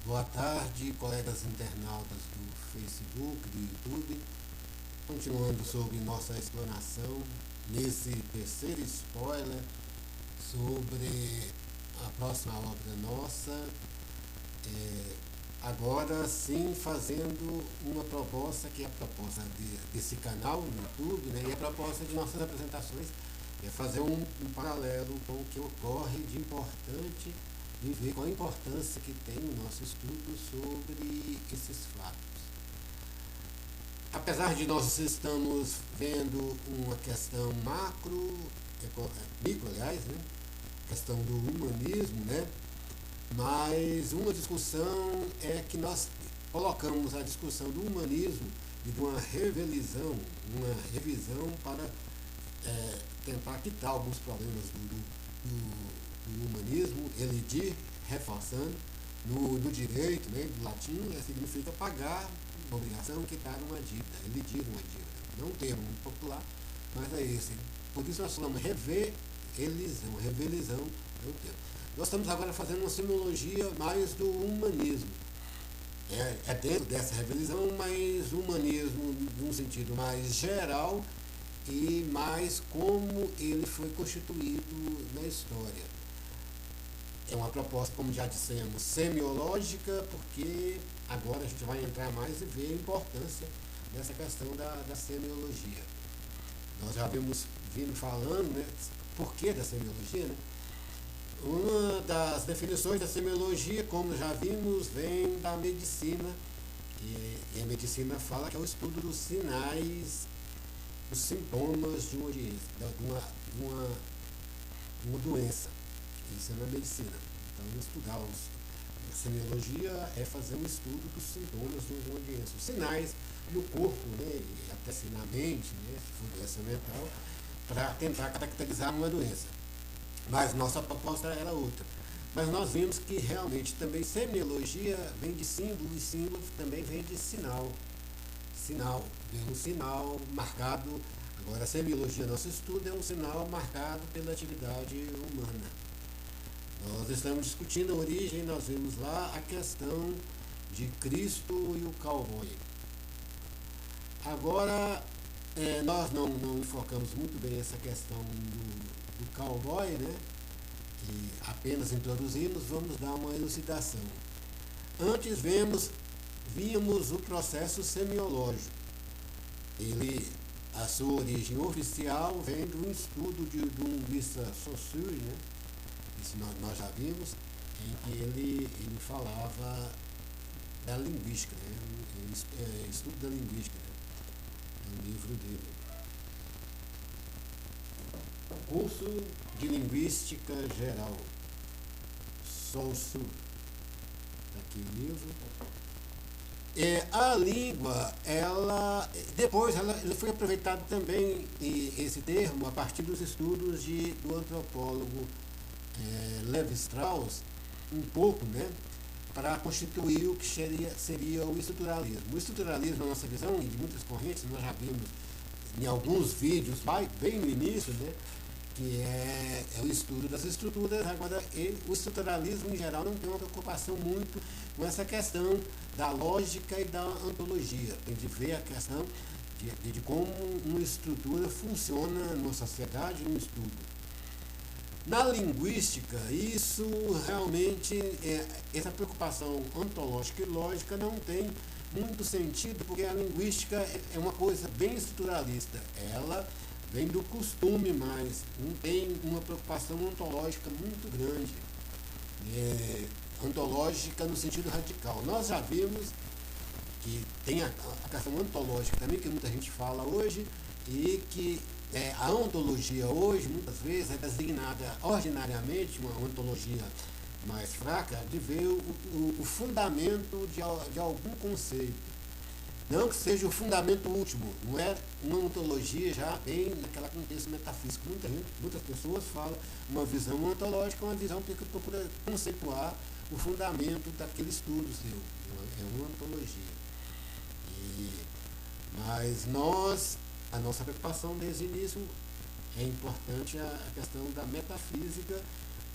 Boa tarde, colegas internautas do Facebook, do YouTube. Continuando sobre nossa exploração nesse terceiro spoiler sobre a próxima obra nossa. Agora sim fazendo uma proposta que é a proposta desse canal no YouTube, né? E a proposta de nossas apresentações é fazer um paralelo com o que ocorre de importante e ver qual a importância que tem o nosso estudo sobre esses fatos. Apesar de nós estamos vendo uma questão micro, aliás, né? Questão do humanismo, né? Mas uma discussão é que nós colocamos a discussão do humanismo e de uma revisão para tentar quitar alguns problemas do humanismo, elidir, reforçando, no direito, né, do latim, significa pagar uma obrigação, quitar uma dívida, elidir uma dívida. Não um termo muito popular, mas é esse. Por isso nós falamos revelisão é o termo. Nós estamos agora fazendo uma semiologia mais do humanismo. É dentro dessa revisão, mas o humanismo num sentido mais geral e mais como ele foi constituído na história. É uma proposta, como já dissemos, semiológica, porque agora a gente vai entrar mais e ver a importância dessa questão da semiologia. Nós já vindo falando, né, por que da semiologia, né? Uma das definições da semiologia, como já vimos, vem da medicina, e a medicina fala que é o estudo dos sinais, dos sintomas de uma doença. Isso é na medicina. Então, estudar a semiologia é fazer um estudo dos sintomas de uma doença. Os sinais no corpo, né, e até assim na mente, né, se for doença mental, para tentar caracterizar uma doença. Mas nossa proposta era outra. Mas nós vimos que realmente também semiologia vem de símbolo e símbolo também vem de sinal. Um sinal marcado. Agora a semiologia, nosso estudo, é um sinal marcado pela atividade humana. Nós estamos discutindo a origem, nós vimos lá a questão de Cristo e o cowboy. Agora, nós não enfocamos muito bem essa questão do cowboy, né? E apenas introduzimos, vamos dar uma elucidação. Antes víamos o processo semiológico. A sua origem oficial vem do estudo de um linguista Saussure, né? Isso nós já vimos, em que ele falava da linguística, né? Estudo da linguística, né? É um livro dele. Curso de Linguística Geral, Saussure, aqui o livro. A língua, ele foi aproveitado também, esse termo, a partir dos estudos do antropólogo Levi Strauss, um pouco, né, para constituir o que seria o estruturalismo. O estruturalismo, na nossa visão, e de muitas correntes, nós já vimos em alguns vídeos, bem no início, né, que é o estudo das estruturas. Agora, o estruturalismo, em geral, não tem uma preocupação muito com essa questão da lógica e da ontologia. Tem de ver a questão de como uma estrutura funciona numa sociedade, num estudo. Na linguística, isso realmente, essa preocupação ontológica e lógica não tem muito sentido, porque a linguística é uma coisa bem estruturalista. Ela vem do costume, mas não tem uma preocupação ontológica muito grande. Ontológica no sentido radical. Nós já vimos que tem a questão ontológica também, que muita gente fala hoje, e que a ontologia hoje, muitas vezes, é designada ordinariamente, uma ontologia mais fraca, de ver o fundamento de algum conceito. Não que seja o fundamento último, não é uma ontologia já bem naquele contexto metafísico. Muitas pessoas falam uma visão ontológica, uma visão que procura conceituar o fundamento daquele estudo seu. É uma ontologia. Mas a nossa preocupação desde o início é importante a questão da metafísica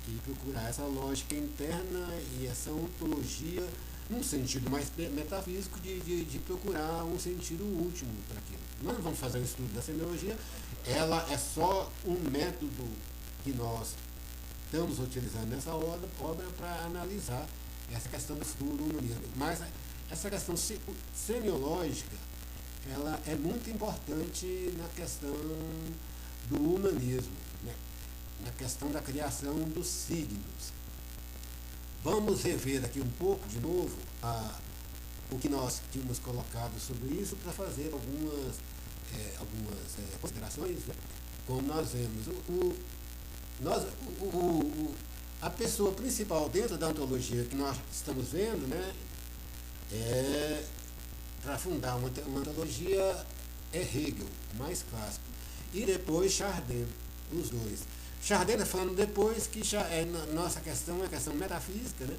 e procurar essa lógica interna e essa ontologia num sentido mais metafísico de procurar um sentido último para aquilo. Nós não vamos fazer o estudo da semiologia, ela é só um método que nós estamos utilizando nessa obra para analisar essa questão do estudo do humanismo. Mas essa questão semiológica, ela é muito importante na questão do humanismo, né? Na questão da criação dos signos. Vamos rever aqui um pouco de novo o que nós tínhamos colocado sobre isso para fazer algumas considerações, né? Como nós vemos, a pessoa principal dentro da ontologia que nós estamos vendo, né, para fundar uma ontologia é Hegel, mais clássico, e depois Chardin, os dois. Chardin está falando depois que nossa questão é a questão metafísica, né?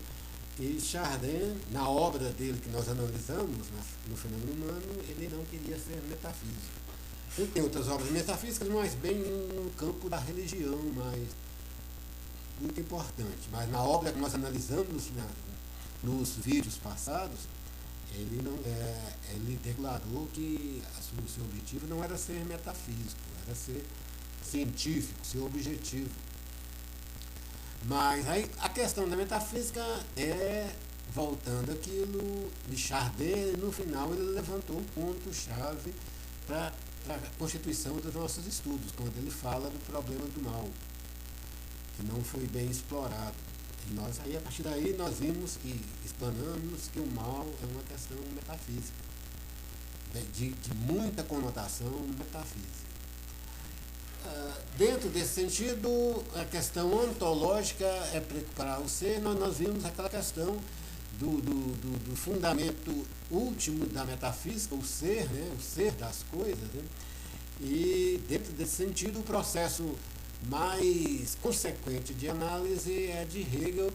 E Chardin, na obra dele que nós analisamos no fenômeno humano, ele não queria ser metafísico. Ele tem outras obras metafísicas, mas bem no campo da religião, mas muito importante. Mas na obra que nós analisamos nos vídeos passados, ele declarou que o seu objetivo não era ser metafísico, era ser científico, ser objetivo. Mas aí a questão da metafísica voltando àquilo de Chardin, no final ele levantou um ponto-chave para a constituição dos nossos estudos, quando ele fala do problema do mal, que não foi bem explorado. E a partir daí nós vimos e explanamos que o mal é uma questão metafísica, de muita conotação metafísica. Dentro desse sentido, a questão ontológica é para o ser, nós vimos aquela questão do fundamento último da metafísica, o ser, né, o ser das coisas, né? E dentro desse sentido, o processo mais consequente de análise é de Hegel,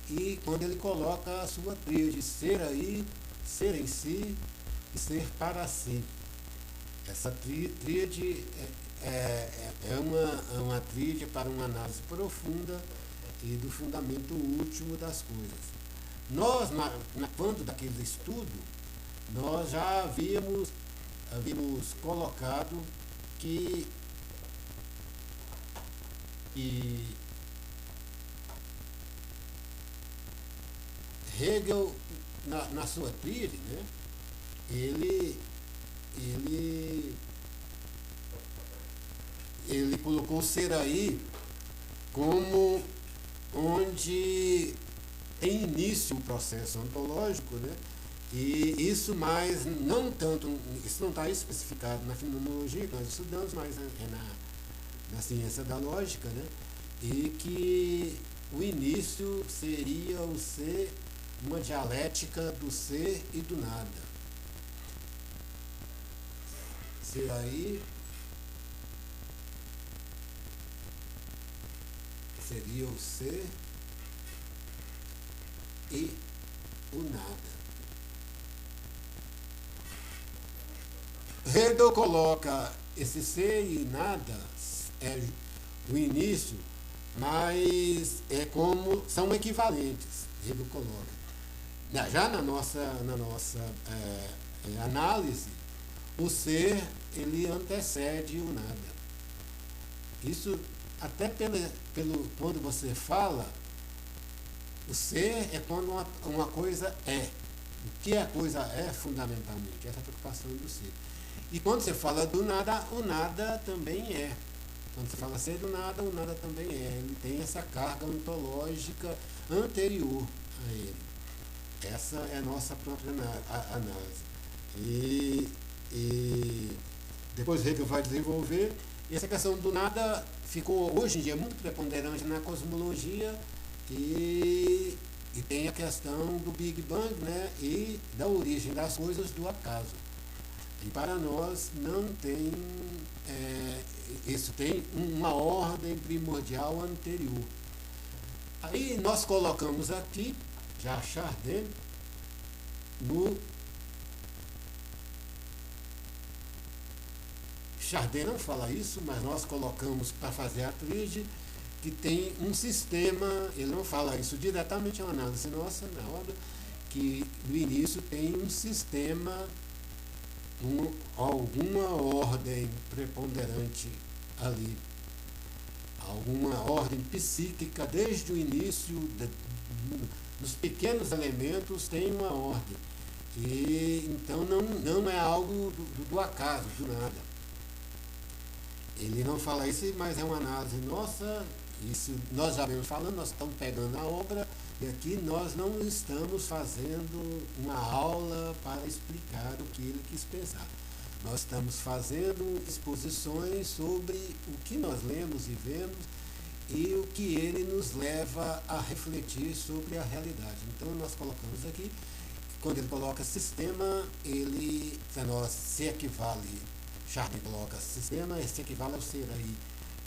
e quando ele coloca a sua tríade, ser aí, ser em si e ser para si. Essa tríade é uma tríade para uma análise profunda e do fundamento último das coisas. Nós, quando daquele estudo, nós já havíamos colocado que Hegel, na sua tríade, né, ele colocou o ser aí como onde tem início o processo ontológico, né? E isso mais, não tanto, isso não está especificado na fenomenologia que nós estudamos, mas na ciência da lógica, né? E que o início seria o ser, uma dialética do ser e do nada. Ser aí seria o ser e o nada. Hegel coloca esse ser e nada, o início, mas são equivalentes. Hegel coloca. Já na nossa análise, o ser, ele antecede o nada. Isso, até quando você fala, o ser é quando uma coisa é. O que a coisa é, fundamentalmente, essa é a preocupação do ser. E quando você fala do nada, o nada também é. Quando você fala ser do nada, o nada também é. Ele tem essa carga ontológica anterior a ele. Essa é a nossa própria análise. E depois Hegel vai desenvolver. E essa questão do nada ficou, hoje em dia, muito preponderante na cosmologia, e tem a questão do Big Bang, né, e da origem das coisas, do acaso. E para nós não tem, isso tem uma ordem primordial anterior. Aí nós colocamos aqui, já Chardin, Chardin não fala isso, mas nós colocamos para fazer a tríade, que tem um sistema, ele não fala isso diretamente, é uma análise nossa na obra, que no início tem um sistema, alguma ordem preponderante ali, alguma ordem psíquica desde o início, nos pequenos elementos tem uma ordem. E então não é algo do acaso, do nada. Ele não fala isso, mas é uma análise nossa. Isso nós já vemos falando, nós estamos pegando a obra e aqui nós não estamos fazendo uma aula para explicar o que ele quis pensar. Nós estamos fazendo exposições sobre o que nós lemos e vemos e o que ele nos leva a refletir sobre a realidade. Então nós colocamos aqui, quando ele coloca sistema, ele para nós se equivale, Chardin coloca sistema, se equivale ao ser aí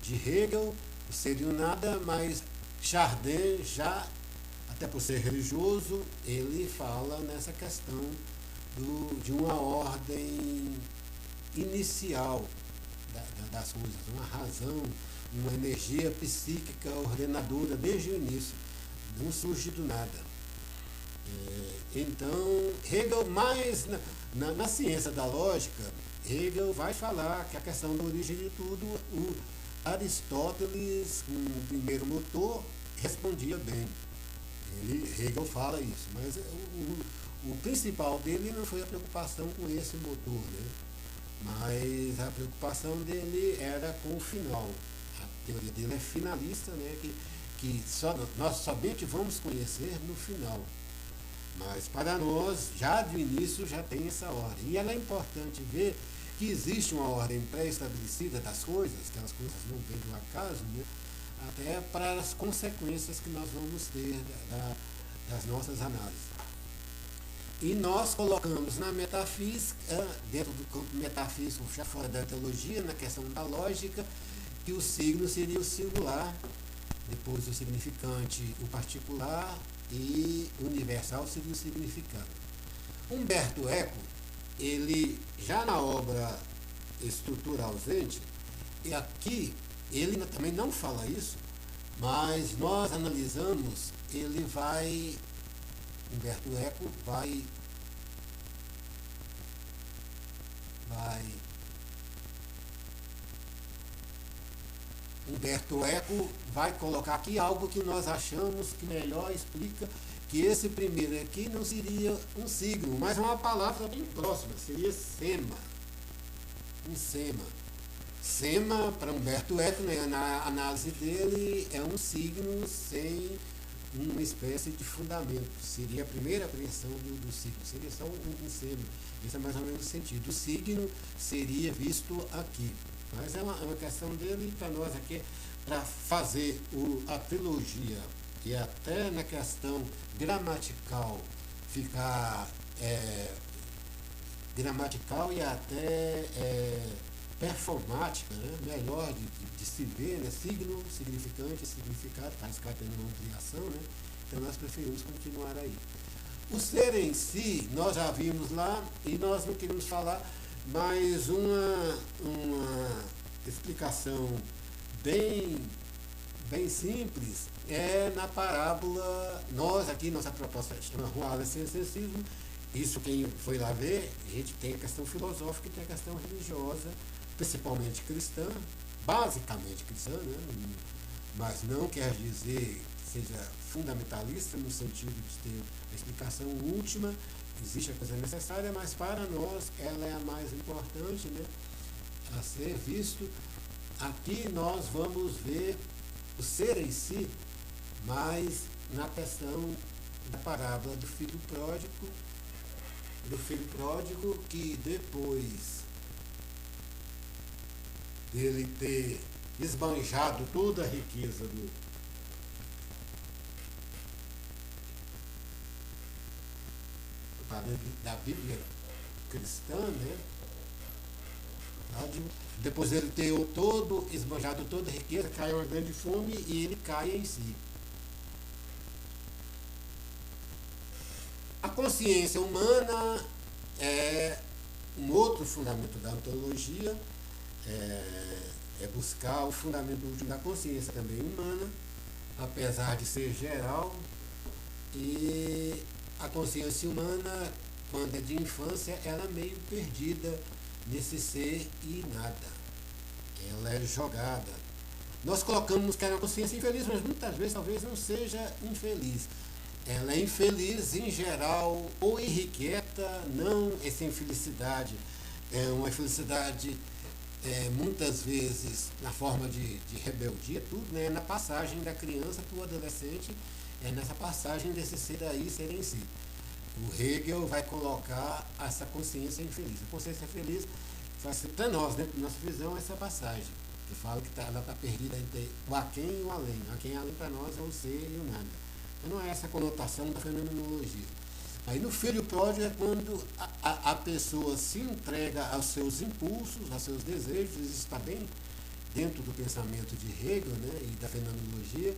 de Hegel, o ser e o nada, mas Chardin já, até por ser religioso, ele fala nessa questão de uma ordem inicial das coisas, uma razão, uma energia psíquica ordenadora desde o início, não surge do nada. Então, Hegel, mais na ciência da lógica, Hegel vai falar que a questão da origem de tudo, o Aristóteles, com o primeiro motor, respondia bem. Hegel fala isso, mas o principal dele não foi a preocupação com esse motor, né? Mas a preocupação dele era com o final. A teoria dele é finalista, né? Que nós somente vamos conhecer no final. Mas para nós, já do início, já tem essa ordem. E ela é importante ver que existe uma ordem pré-estabelecida das coisas, que as coisas não vêm do acaso, né? Até para as consequências que nós vamos ter das nossas análises. E nós colocamos na metafísica, dentro do campo metafísico, já fora da teologia, na questão da lógica, que o signo seria o singular, depois o significante, o particular, e universal seria o significado. Humberto Eco, ele já na obra Estrutura Ausente, e aqui ele também não fala isso, mas nós analisamos, Humberto Eco vai Humberto Eco vai colocar aqui algo que nós achamos que melhor explica que esse primeiro aqui não seria um signo, mas uma palavra bem próxima, seria sema. Um sema. Sema, para Humberto Eco, né, na análise dele, é um signo sem uma espécie de fundamento. Seria a primeira apreensão do signo, seria só um sema. Esse é mais ou menos o sentido. O signo seria visto aqui. Mas é uma questão dele, para nós aqui, para fazer a trilogia e até na questão gramatical ficar gramatical e até performática, né? Melhor de se ver, né? Signo, significante, significado, faz cá tendo uma ampliação, né? Então nós preferimos continuar aí. O ser em si, nós já vimos lá e nós não queremos falar, mas uma explicação bem simples é na parábola. Nós aqui, nossa proposta chama Rua Sensicismo. Isso quem foi lá ver, a gente tem a questão filosófica e tem a questão religiosa, principalmente cristã, basicamente cristã, né? Mas não quer dizer que seja fundamentalista no sentido de ter a explicação última. Existe a coisa necessária, mas para nós ela é a mais importante, né, a ser visto. Aqui nós vamos ver o ser em si, mas na questão da parábola do filho pródigo que depois dele ter esbanjado toda a riqueza da Bíblia cristã, né? Depois dele ter esbanjado toda a riqueza, caiu uma grande fome e ele cai em si. A consciência humana é um outro fundamento da ontologia, é buscar o fundamento último da consciência também humana, apesar de ser geral, e a consciência humana, quando é de infância, ela é meio perdida nesse ser e nada. Ela é jogada. Nós colocamos que ela é uma consciência infeliz, mas muitas vezes talvez não seja infeliz. Ela é infeliz em geral, ou irrequieta, não é sem felicidade. É uma felicidade muitas vezes na forma de rebeldia, tudo, né? Na passagem da criança para o adolescente, nessa passagem desse ser aí, ser em si. O Hegel vai colocar essa consciência infeliz. A consciência feliz faz para nós, dentro da nossa visão, essa passagem, que fala que ela está perdida entre o aquém e o além. O aquém e o além para nós é o ser e o nada. Mas não é essa conotação da fenomenologia. Aí no filho pródigo é quando a pessoa se entrega aos seus impulsos, aos seus desejos, isso está bem dentro do pensamento de Hegel, né, e da fenomenologia,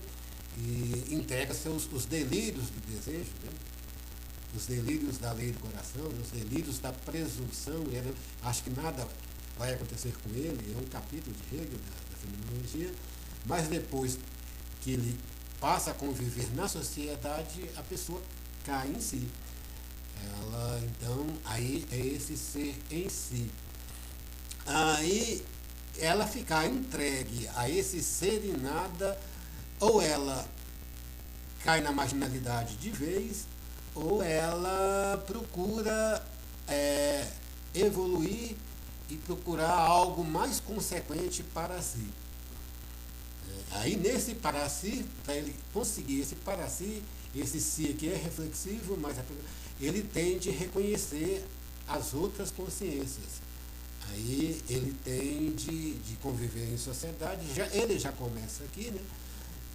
e entrega os delírios do desejo, né, os delírios da lei do coração, os delírios da presunção, ele acha que nada vai acontecer com ele, é um capítulo de Hegel, da fenomenologia, mas depois que ele passa a conviver na sociedade, a pessoa cai em si. Ela, então, aí é esse ser em si. Aí ela ficar entregue a esse ser e nada, ou ela cai na marginalidade de vez, ou ela procura evoluir e procurar algo mais consequente para si. Aí nesse para si, para ele conseguir esse para si, esse si que é reflexivo, mas ele tem de reconhecer as outras consciências. Aí ele tem de conviver em sociedade, ele já começa aqui, né?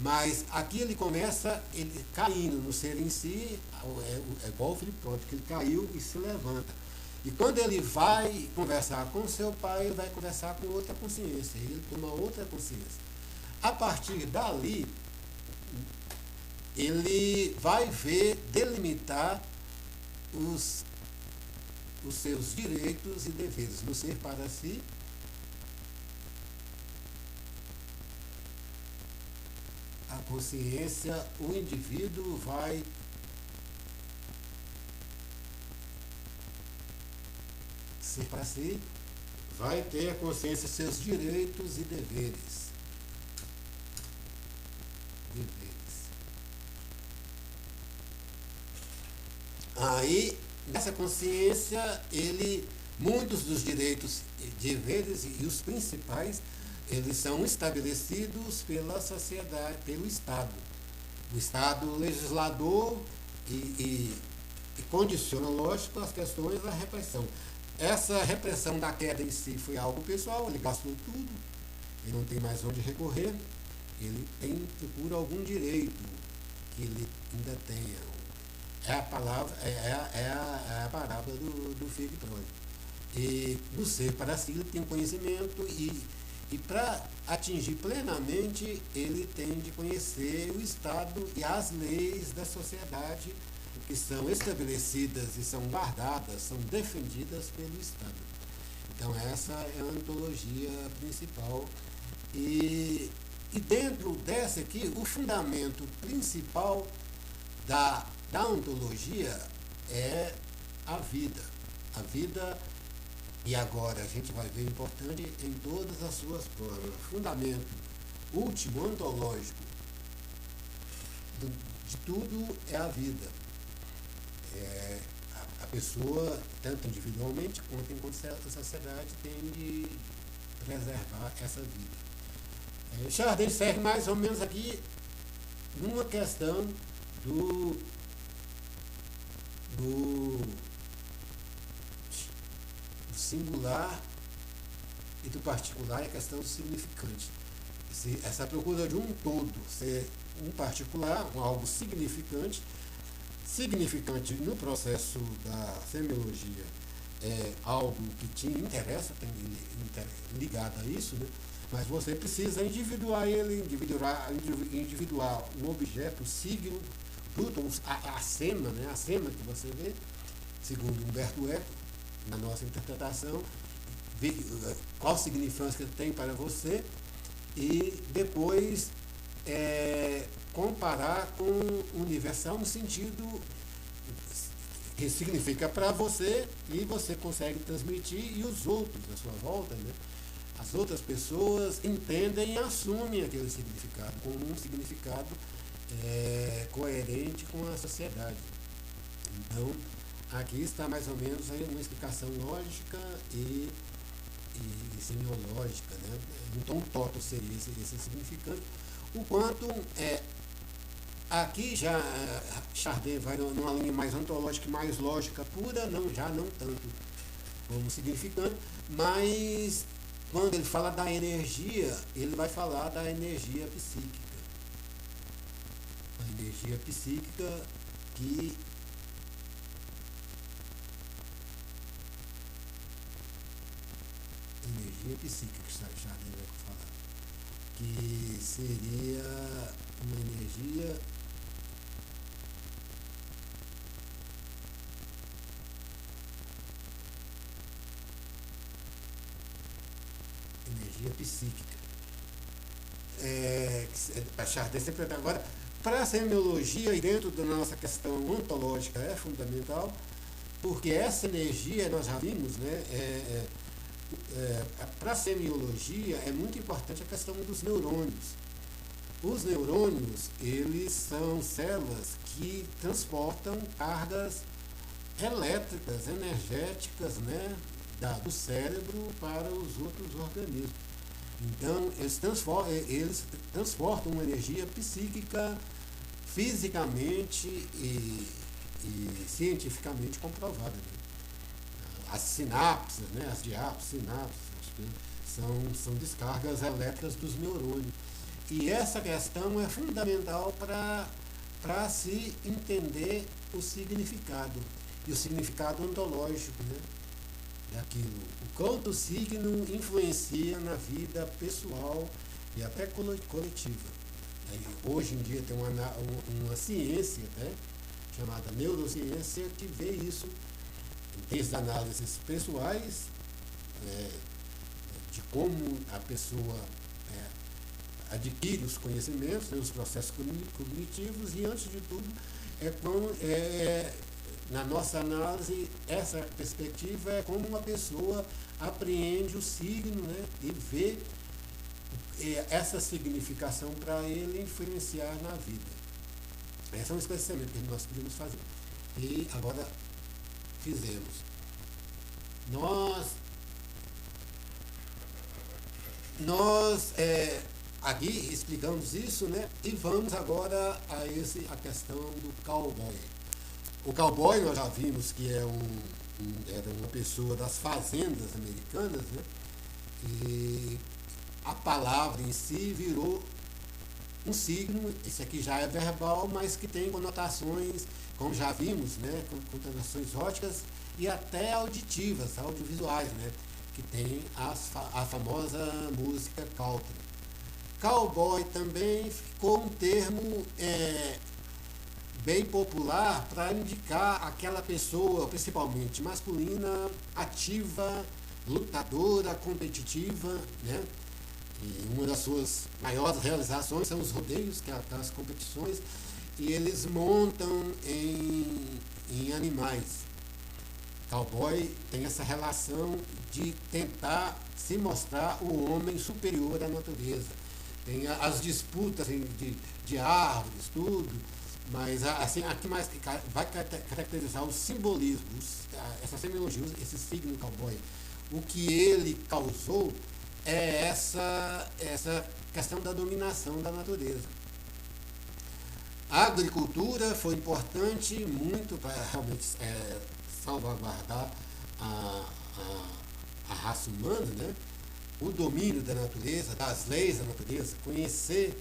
Mas aqui ele começa ele caindo no ser em si, é igual o Filipe Pródigo, que ele caiu e se levanta. E quando ele vai conversar com seu pai, ele vai conversar com outra consciência, ele toma outra consciência. A partir dali, ele vai ver, delimitar os seus direitos e deveres no ser para si. A consciência, o indivíduo vai ser para si, vai ter a consciência, seus direitos e deveres. Aí, nessa consciência, muitos dos direitos e deveres, e os principais, eles são estabelecidos pela sociedade, pelo Estado. O Estado legislador e condiciona, lógico, as questões da repressão. Essa repressão da queda em si foi algo pessoal, ele gastou tudo, ele não tem mais onde recorrer, ele procura algum direito que ele ainda tenha. É a palavra, a parábola do filho pródigo. E no ser para si ele tem conhecimento e para atingir plenamente ele tem de conhecer o Estado e as leis da sociedade que são estabelecidas e são guardadas, são defendidas pelo Estado. Então essa é a ontologia principal. E dentro dessa aqui, o fundamento principal da ontologia é a vida. A vida, e agora a gente vai ver importante em todas as suas formas. O fundamento último, ontológico, de tudo é a vida. A pessoa, tanto individualmente quanto enquanto sociedade, tem de preservar essa vida. Chardin segue mais ou menos aqui numa questão do singular e do particular, é a questão do significante. Essa procura de um todo, ser um particular, algo significante no processo da semiologia, é algo que te interessa, tem ligado a isso, né? Mas você precisa individuar ele, individuar um objeto, o signo, tudo, a cena, né? A cena que você vê, segundo Humberto Eco, na nossa interpretação, ver qual significância tem para você e depois comparar com o universal no sentido significa para você e você consegue transmitir e os outros à sua volta, né? As outras pessoas entendem e assumem aquele significado como um significado coerente com a sociedade. Então, aqui está mais ou menos aí uma explicação lógica e semiológica, né? Então, toto seria esse significante. O quanto aqui já Chardin vai numa linha mais ontológica, mais lógica pura, já não tanto como significante, mas quando ele fala da energia, ele vai falar da energia psíquica. A energia psíquica que Chardin vai falar, que seria uma energia psíquica. Para Chardin sempre agora, para a semiologia e dentro da nossa questão ontológica é fundamental, porque essa energia, nós já vimos, né, para a semiologia é muito importante a questão dos neurônios. Os neurônios, eles são células que transportam cargas elétricas, energéticas, né, do cérebro para os outros organismos. Então, eles transportam uma energia psíquica fisicamente e cientificamente comprovada. Né? As sinapses, né, as sinapses, são descargas elétricas dos neurônios. E essa questão é fundamental para se entender o significado, e o significado ontológico, né, daquilo. O quanto o signo influencia na vida pessoal e até coletiva. Hoje em dia tem uma ciência, né, chamada neurociência, que vê isso desde análises pessoais, de como a pessoa adquire os conhecimentos, né, os processos cognitivos, e antes de tudo na nossa análise, essa perspectiva é como uma pessoa apreende o signo, né, e vê essa significação para ele influenciar na vida. Esse é um esclarecimento que nós podemos fazer. E agora fizemos. Nós aqui explicamos isso, né, e vamos agora a questão do cowboy. O cowboy, nós já vimos que era uma pessoa das fazendas americanas, né? E a palavra em si virou um signo. Esse aqui já é verbal, mas que tem conotações, como já vimos, né? Conotações óticas e até auditivas, audiovisuais, né? Que tem a famosa música country. Cowboy também ficou um termo bem popular para indicar aquela pessoa, principalmente masculina, ativa, lutadora, competitiva, né? E uma das suas maiores realizações são os rodeios, que é aquelas competições, e eles montam em animais. Cowboy tem essa relação de tentar se mostrar o homem superior à natureza. Tem as disputas de árvores, tudo. Mas assim, aqui mais vai caracterizar o simbolismo, essa semiologia, esse signo cowboy. O que ele causou é essa questão da dominação da natureza. A agricultura foi importante muito para realmente salvaguardar a raça humana, né? O domínio da natureza, das leis da natureza, conhecer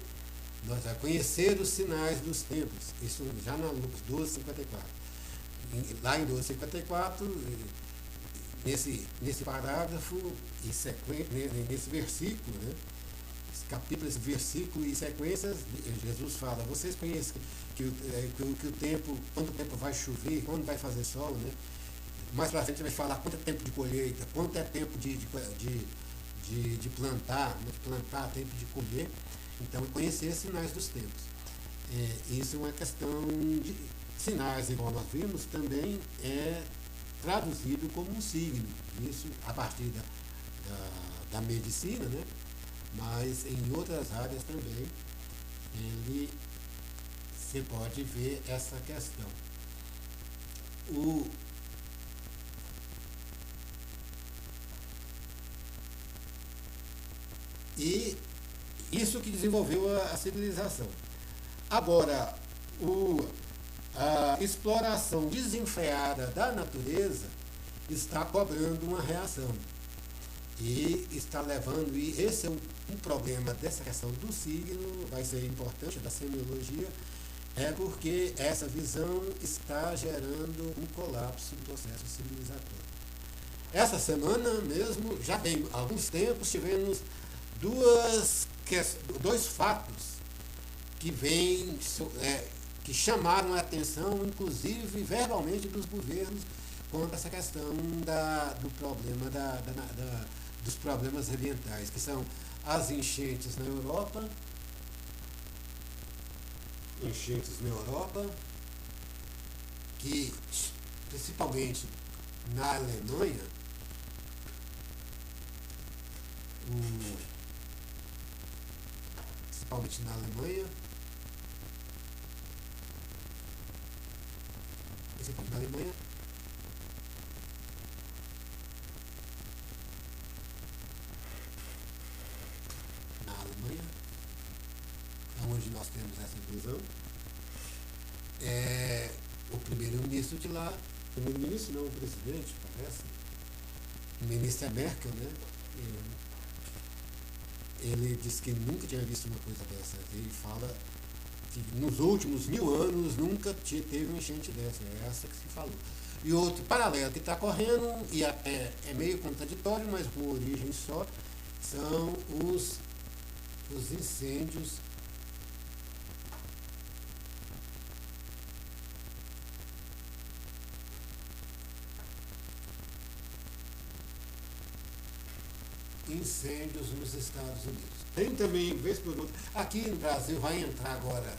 os sinais dos tempos. Isso já na Lucas 12:54. Lá em 12:54, nesse parágrafo e nesse versículo, né? Esse capítulo, esse versículo e sequências, Jesus fala: vocês conhecem que o tempo, quando o tempo vai chover, quando vai fazer sol, né? Mais para frente vai falar quanto é tempo de colheita, quanto é tempo de plantar, né? Tempo de colher. Então, conhecer os sinais dos tempos. Isso é uma questão sinais, igual nós vimos, também é traduzido como um signo. Isso a partir da medicina, né? Mas em outras áreas também você pode ver essa questão. E isso que desenvolveu a civilização. Agora, a exploração desenfreada da natureza está cobrando uma reação. E está levando, e esse é um problema dessa questão do signo, vai ser importante, da semiologia, é porque essa visão está gerando um colapso do processo civilizatório. Essa semana mesmo, já tem alguns tempos, tivemos dois fatos que chamaram a atenção, inclusive verbalmente, dos governos quanto a essa questão do problema dos problemas ambientais, que são as enchentes na Europa, que principalmente na Alemanha, onde nós temos essa visão, o primeiro-ministro de lá, o presidente, parece, o ministro é Merkel, né? Ele disse que nunca tinha visto uma coisa dessa. Ele fala que nos últimos 1000 anos nunca teve uma enchente dessa. É essa que se falou. E outro paralelo que está correndo, e até é meio contraditório, mas com origem só, são os incêndios nos Estados Unidos. Tem também, vez por outra, aqui no Brasil vai entrar agora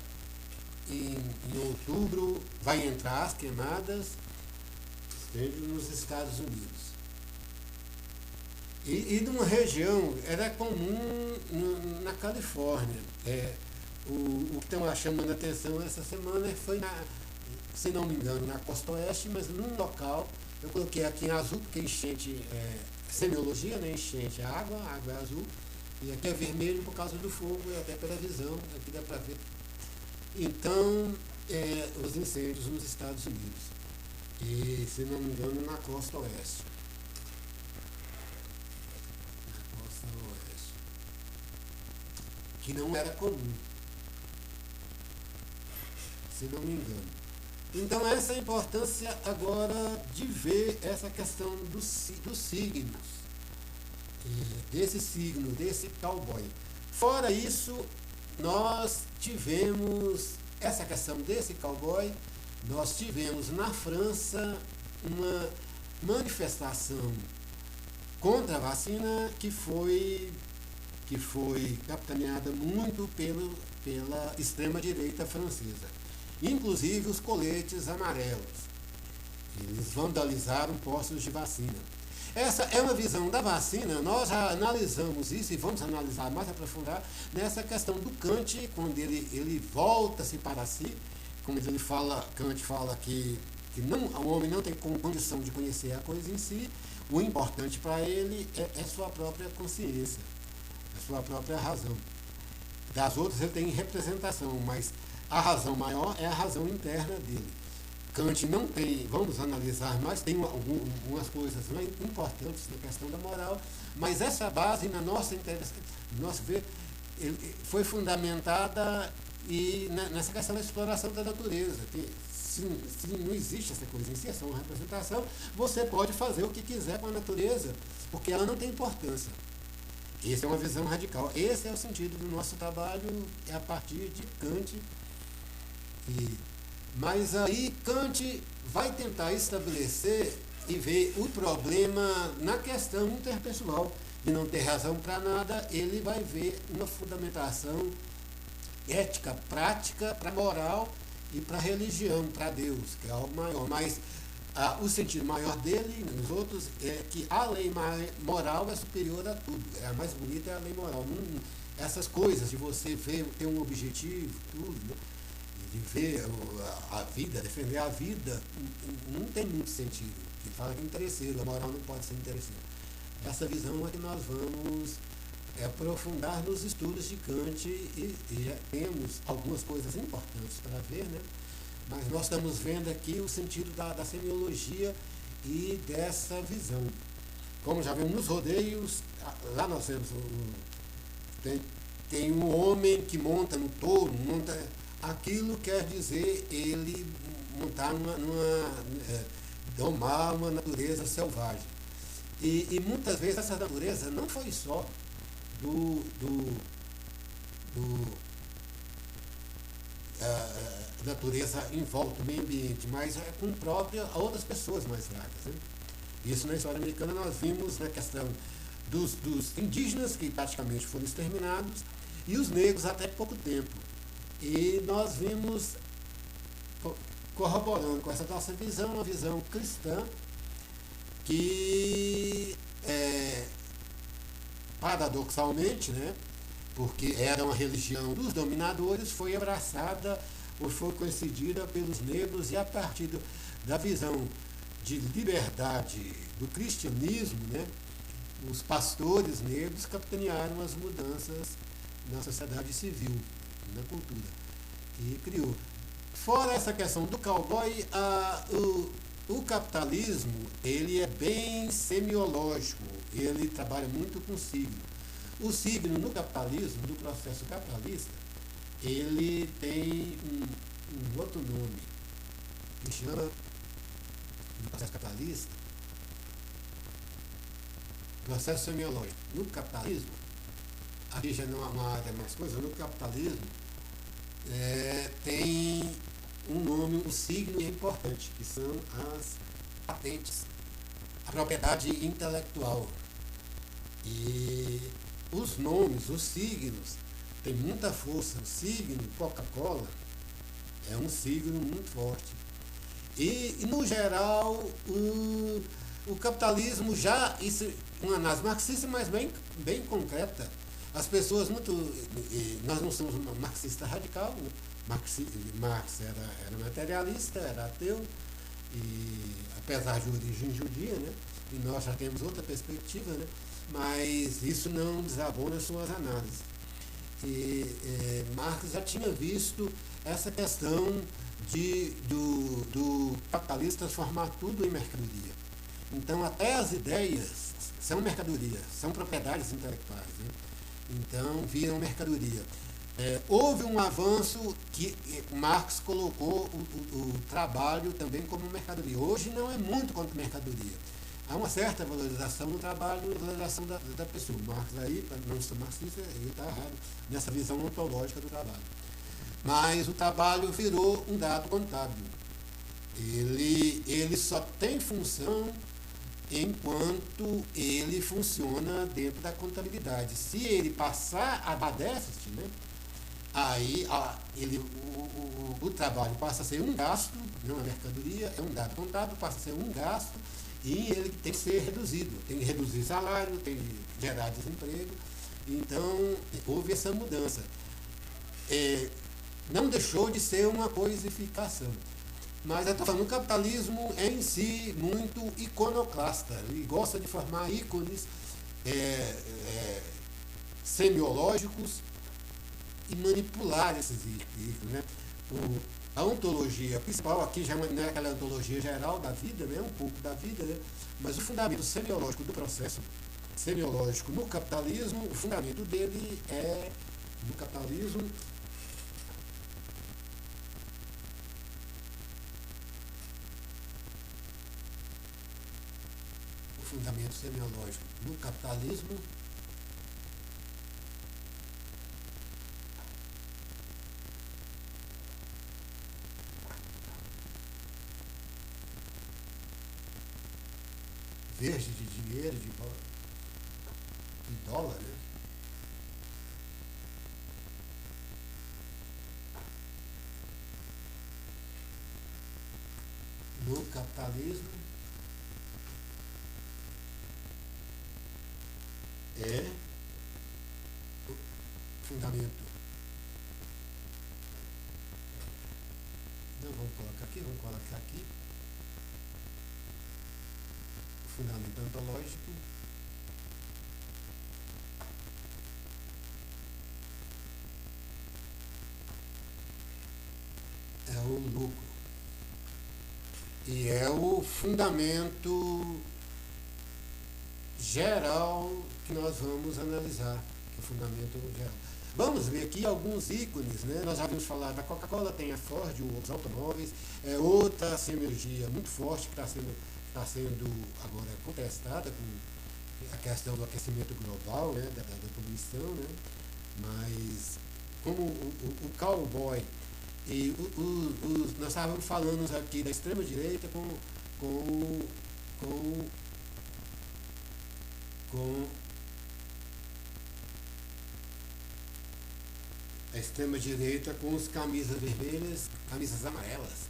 em outubro, vai entrar as queimadas, incêndios nos Estados Unidos. E numa região, era comum na Califórnia. O que estão chamando a atenção essa semana foi, se não me engano, na costa oeste, mas num local, eu coloquei aqui em azul, porque enchente semiologia, né? Enchente, a água é azul, e aqui é vermelho por causa do fogo, e até pela visão, aqui dá para ver. Então, os incêndios nos Estados Unidos, e se não me engano na costa oeste. Que não era comum, se não me engano. Então, essa é a importância agora de ver essa questão dos signos, desse signo, desse cowboy. Fora isso, nós tivemos essa questão desse cowboy, nós tivemos na França uma manifestação contra a vacina que foi capitaneada muito pela extrema-direita francesa. Inclusive os coletes amarelos. Eles vandalizaram postos de vacina. Essa é uma visão da vacina, nós já analisamos isso e vamos analisar mais aprofundar nessa questão do Kant, quando ele volta-se para si, como ele fala, Kant fala que o homem não tem condição de conhecer a coisa em si, o importante para ele é sua própria consciência, é sua própria razão. Das outras ele tem representação, mas a razão maior é a razão interna dele. Kant não tem, vamos analisar mais, tem algumas coisas importantes na questão da moral, mas essa base, na nossa ver, foi fundamentada nessa questão da exploração da natureza. Que se não existe essa coisa em si, é só uma representação, você pode fazer o que quiser com a natureza, porque ela não tem importância. Essa é uma visão radical. Esse é o sentido do nosso trabalho, é a partir de Kant. Mas aí Kant vai tentar estabelecer e ver o problema na questão interpessoal, de não ter razão para nada. Ele vai ver uma fundamentação ética, prática, para moral, e para a religião, para Deus, que é algo maior. Mas o sentido maior dele, nos outros, é que a lei moral é superior a tudo. A mais bonita é a lei moral. Essas coisas de você ver, ter um objetivo, tudo, né? De ver a vida, defender a vida, não tem muito sentido. Ele fala que é interesseiro, a moral não pode ser interesseiro. Essa visão é que nós vamos aprofundar nos estudos de Kant e temos algumas coisas importantes para ver, né? Mas nós estamos vendo aqui o sentido da semiologia e dessa visão. Como já vimos nos rodeios, lá nós temos tem um homem que monta no touro, aquilo quer dizer ele montar domar uma natureza selvagem. E muitas vezes essa natureza não foi só natureza em volta, o meio ambiente, mas é com outras pessoas mais fracas. Né? Isso na história americana nós vimos na questão dos indígenas, que praticamente foram exterminados, e os negros até pouco tempo. E nós vimos, corroborando com essa nossa visão, uma visão cristã, que paradoxalmente, né, porque era uma religião dos dominadores, foi abraçada ou foi concedida pelos negros, e a partir da visão de liberdade do cristianismo, né, os pastores negros capitanearam as mudanças na sociedade civil, na cultura, e criou. Fora essa questão do cowboy, o capitalismo ele é bem semiológico, ele trabalha muito com signo. O signo no capitalismo, no processo capitalista, ele tem um outro nome, que chama, no processo capitalista, processo semiológico. No capitalismo, aqui já não há uma área mais coisa, no capitalismo tem um nome, um signo importante, que são as patentes, a propriedade intelectual. E os nomes, os signos, têm muita força. O signo Coca-Cola é um signo muito forte. E no geral, o capitalismo já, isso uma análise marxista, mas bem concreta. As pessoas nós não somos marxista radical, né? Marx era materialista, era ateu, e apesar de origem judia, né? E nós já temos outra perspectiva, né? Mas isso não desabona as suas análises. E Marx já tinha visto essa questão do capitalista transformar tudo em mercadoria. Então, até as ideias são mercadorias, são propriedades intelectuais, né? Então, viram mercadoria. Houve um avanço que Marx colocou o trabalho também como mercadoria. Hoje não é muito quanto mercadoria. Há uma certa valorização do trabalho e valorização da pessoa. Marx aí, para não ser marxista, ele está errado nessa visão ontológica do trabalho. Mas o trabalho virou um dado contábil. Ele só tem função enquanto ele funciona dentro da contabilidade. Se ele passar a dar déficit, né, aí o trabalho passa a ser um gasto, não é mercadoria, é um dado contábil, passa a ser um gasto, e ele tem que ser reduzido, tem que reduzir salário, tem que gerar desemprego. Então, houve essa mudança. Não deixou de ser uma coisificação. Mas eu estou falando, o capitalismo é em si muito iconoclasta. Ele gosta de formar ícones semiológicos e manipular esses ícones. Né? A ontologia principal, aqui já não é aquela ontologia geral da vida, né? Um pouco da vida, né? Mas o fundamento semiológico do processo semiológico no capitalismo, o fundamento dele é, no capitalismo, fundamento semiológico no capitalismo verde de dinheiro, de dólar, né? no capitalismo é o fundamento. Não, vamos colocar aqui. O fundamento ontológico é o lucro. E é o fundamento geral que nós vamos analisar, que é o fundamento geral. Vamos ver aqui alguns ícones, né? Nós já vimos falar da Coca-Cola, tem a Ford, os automóveis, é outra semiologia muito forte que está sendo agora contestada com a questão do aquecimento global, né? da poluição, né? Mas como o cowboy e nós estávamos falando aqui da extrema direita com a extrema direita com os camisas vermelhas, camisas amarelas.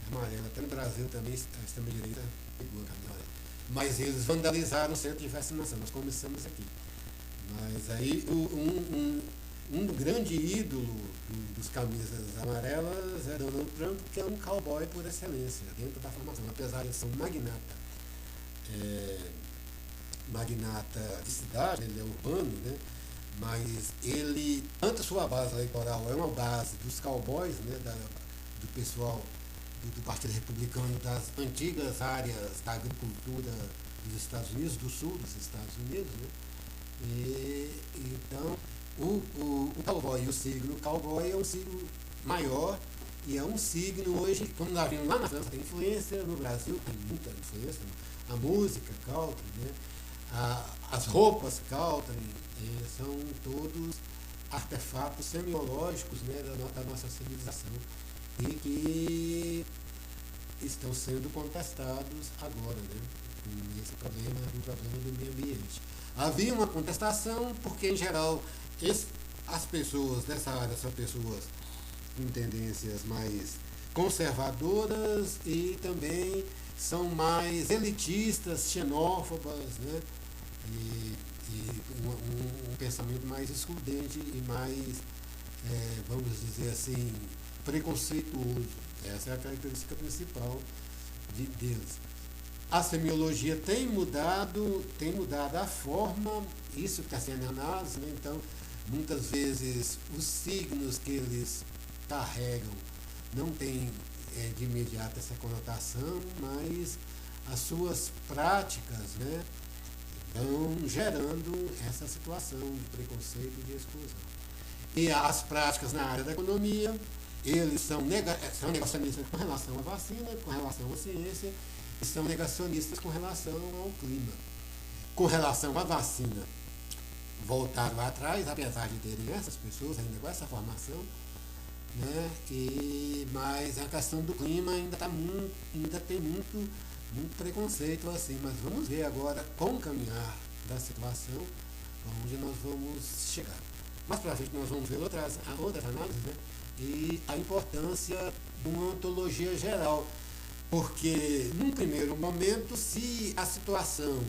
Amarela, até no Brasil também a extrema direita pegou a camisa amarela. Mas eles vandalizaram o centro de vacinação, nós começamos aqui. Mas aí um grande ídolo dos camisas amarelas é Donald Trump, que é um cowboy por excelência, dentro da formação, apesar de ser um magnata de cidade, ele é urbano, né? Mas ele, tanto a sua base eleitoral é uma base dos cowboys, né? Do pessoal do Partido Republicano das antigas áreas da agricultura dos Estados Unidos, do sul dos Estados Unidos, né? Então, o cowboy, o signo cowboy é um signo maior e é um signo hoje, como nós vimos lá na França, tem influência, no Brasil tem muita influência, a música country, né? As roupas country são todos artefatos semiológicos, né, da nossa civilização e que estão sendo contestados agora, né, com esse problema do meio ambiente. Havia uma contestação porque, em geral, as pessoas dessa área são pessoas com tendências mais conservadoras e também são mais elitistas, xenófobas, né? E um pensamento mais excludente e mais, vamos dizer assim, preconceituoso. Essa é a característica principal deles. A semiologia tem mudado a forma, isso está sendo análise, né? Então, muitas vezes os signos que eles carregam não têm de imediato essa conotação, mas as suas práticas, né, vão gerando essa situação de preconceito e de exclusão. E as práticas na área da economia, eles são negacionistas com relação à vacina, com relação à ciência, e são negacionistas com relação ao clima. Com relação à vacina, voltaram atrás, apesar de terem essas pessoas ainda com essa formação, né? Mas a questão do clima ainda tem muito preconceito assim, mas vamos ver agora com o caminhar da situação onde nós vamos chegar. Mais para frente nós vamos ver outras análises, né? E a importância de uma ontologia geral, porque num primeiro momento, se a situação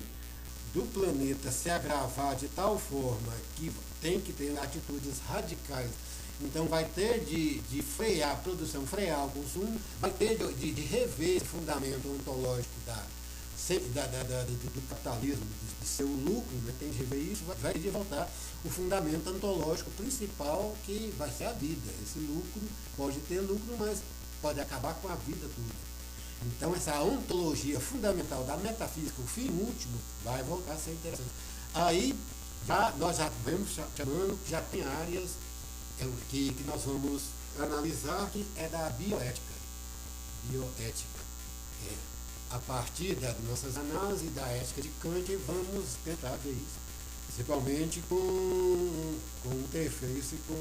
do planeta se agravar de tal forma que tem que ter atitudes radicais, então vai ter de frear a produção, frear o consumo, vai ter de rever esse fundamento ontológico do capitalismo, de seu lucro, né? Tem de rever isso, vai ter de voltar o fundamento ontológico principal, que vai ser a vida. Esse lucro pode ter lucro, mas pode acabar com a vida toda. Então essa ontologia fundamental da metafísica, o fim último, vai voltar a ser interessante. Aí nós já vemos chamando que já tem áreas que nós vamos analisar, que é da bioética. A partir das nossas análises da ética de Kant, vamos tentar ver isso. Principalmente com o Interface, com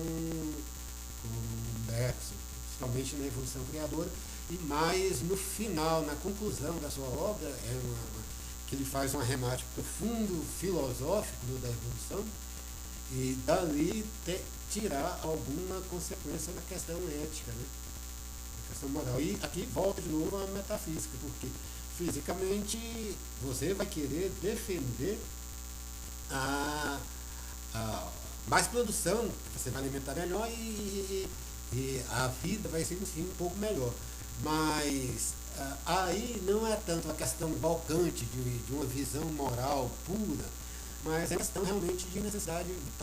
Bergson, principalmente na evolução criadora, e mais no final, na conclusão da sua obra, que ele faz um arremate profundo, filosófico, da evolução, e dali tirar alguma consequência na questão ética, né? Na questão moral. E aqui volta de novo a metafísica, porque fisicamente você vai querer defender a mais produção, você vai alimentar melhor e a vida vai ser sim, um pouco melhor. Mas aí não é tanto a questão balcante de uma visão moral pura, mas é questão realmente de necessidade